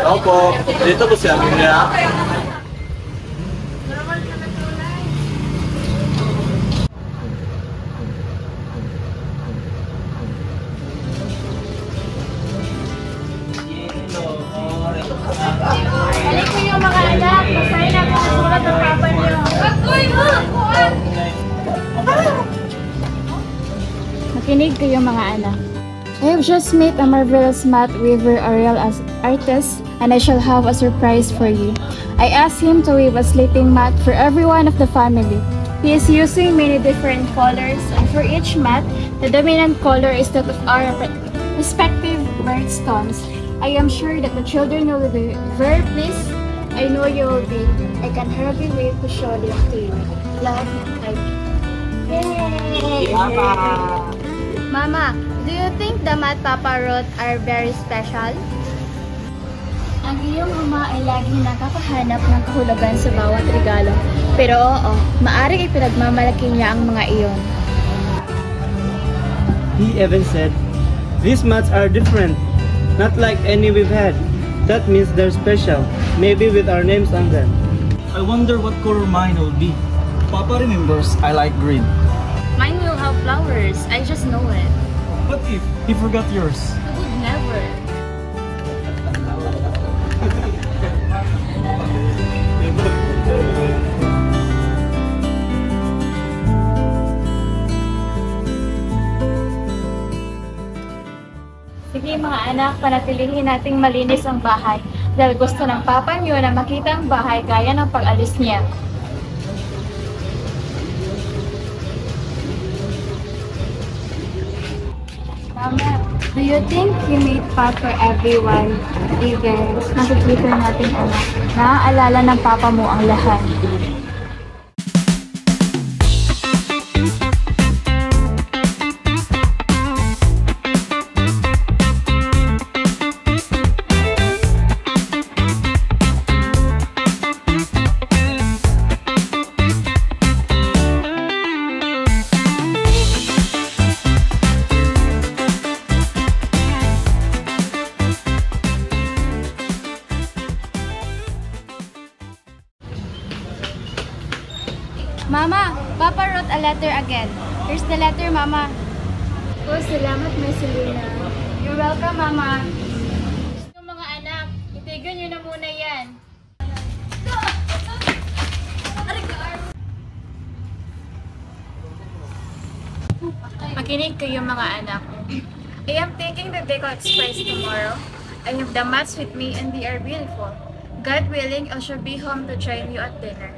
Opo, dito po si Amelia. Balik ko yung mga anak. Masaya na kung sulat ang papa niyo. Makinig kayo mga anak. I have just met a marvelous math weaver Ariel as artist, and I shall have a surprise for you. I asked him to weave a sleeping mat for every one of the family. He is using many different colors, and for each mat, the dominant color is that of our respective birthstones. I am sure that the children will be very pleased. I know you will be. I can hardly wait to show them to you. Love, like, yay! Mama, do you think the mat Papa wrote are very special? Ang iyong ama ay lagi nakakahanap ng kahulugan sa bawat regalo. Pero oo, maaring ipinagmamalaki niya ang mga iyon. He even said, these mats are different, not like any we've had. That means they're special, maybe with our names on them. I wonder what color mine will be. Papa remembers I like green. Mine will have flowers. I just know it. What if he forgot yours? I would never. Sige mga anak, panatilihin nating malinis ang bahay dahil gusto ng papa niyo na makita ang bahay gaya ng pag-alis niya. Mama, do you think you made fun for everyone? Even nakikita natin anak, naaalala ng papa mo ang lahat. Mama, Papa wrote a letter again. Here's the letter, Mama. Oh, salamat, Miss Selena. You're welcome, Mama. Yung mga anak, itigan nyo na muna yan. Makinig kayo mga anak. I am taking the Deco Express tomorrow. I have the mats with me and they are beautiful. God willing, I shall be home to join you at dinner.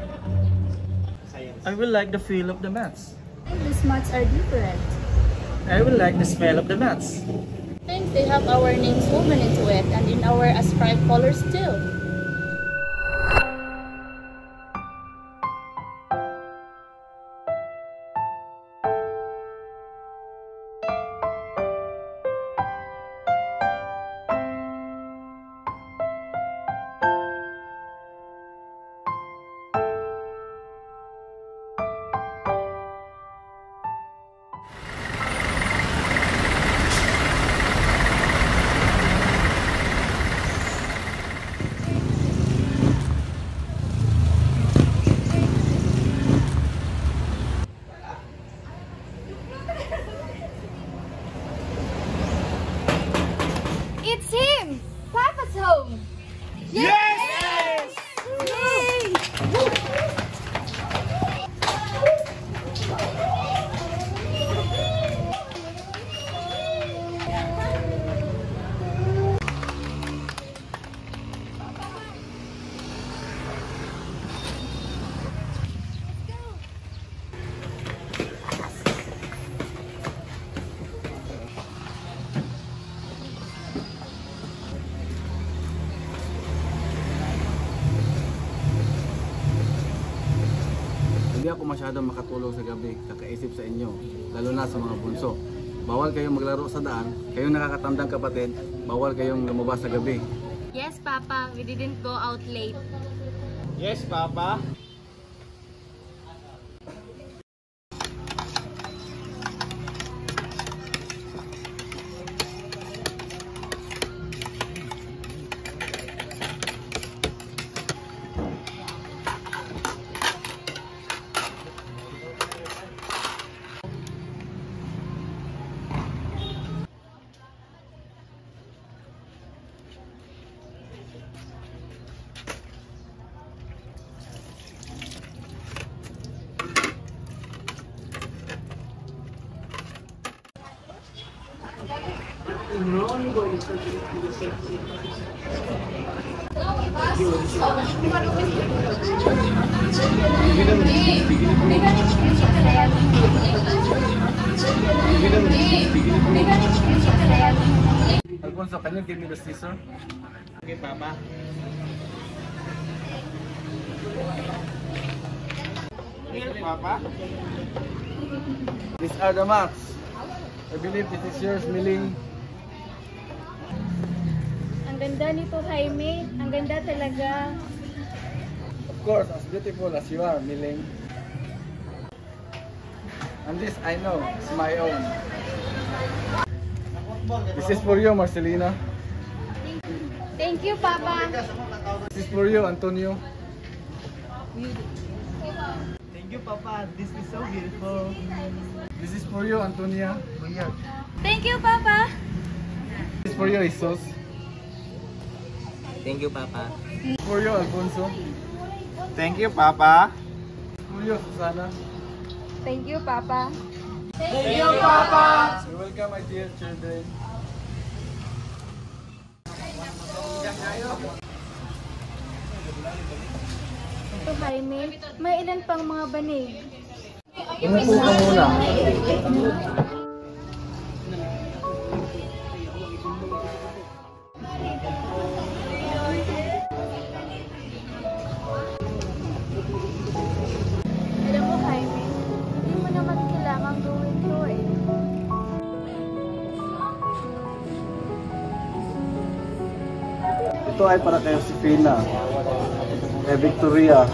I will like the feel of the mats. These mats are different. I will like the smell of the mats. I think they have our names woven into it and in our ascribed colors too. It's him! Papa's home! Yes! Yay! Hindi ako masyadong makatulog sa gabi kakaisip sa inyo, lalo na sa mga bunso. Bawal kayong maglaro sa daan, kayong nakakatandang kapatid, bawal kayong lumabas sa gabi. Yes, Papa. We didn't go out late. Yes, Papa. Alfonso, can you give me the scissor? Okay, Papa. Here, Papa. These are the marks. I believe this is yours, Miling. Ang ganda nito, Jaime. Ang ganda talaga. Of course, as beautiful as you are, Miling. And this I know, it's my own. This is for you, Marcelina. Thank you, Papa. This is for you, Antonio. Thank you, Papa. This is so beautiful. This is for you, Antonia. Thank you, Papa. This is for you, Jesus. Thank you, Papa. This is for you, Alfonso. Thank you, Papa. This is for you, Susana. Thank you, Papa. You're welcome, my dear children. Ito, Jaime. May ilan pang mga banig. Umupo ka muna. Alam mo, Jaime, hindi mo naman kailangan gawin to eh. Ito ay para kay Josefina, kay Victoria,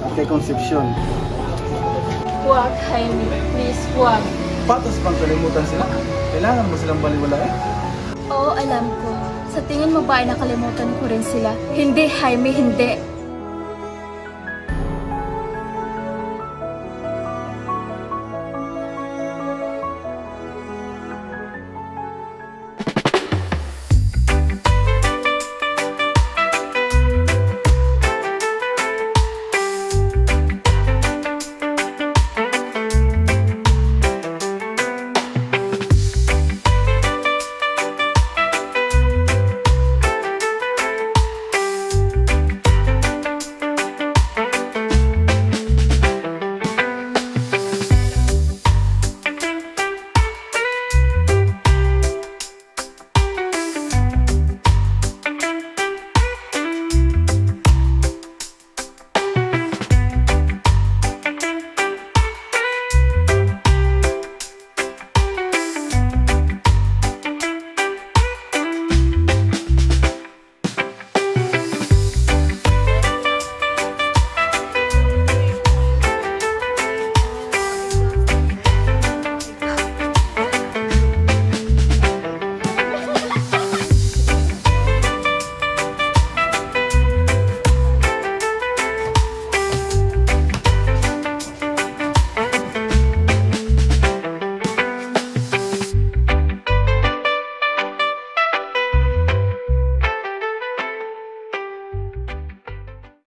at kay Concepcion. Huwag, Jaime. Please, huwag. Patos bang kalimutan sila? Kailangan mo silang baliwalain? Oo, alam ko. Sa tingin mo ba ay nakalimutan ko rin sila? Hindi, Jaime, hindi.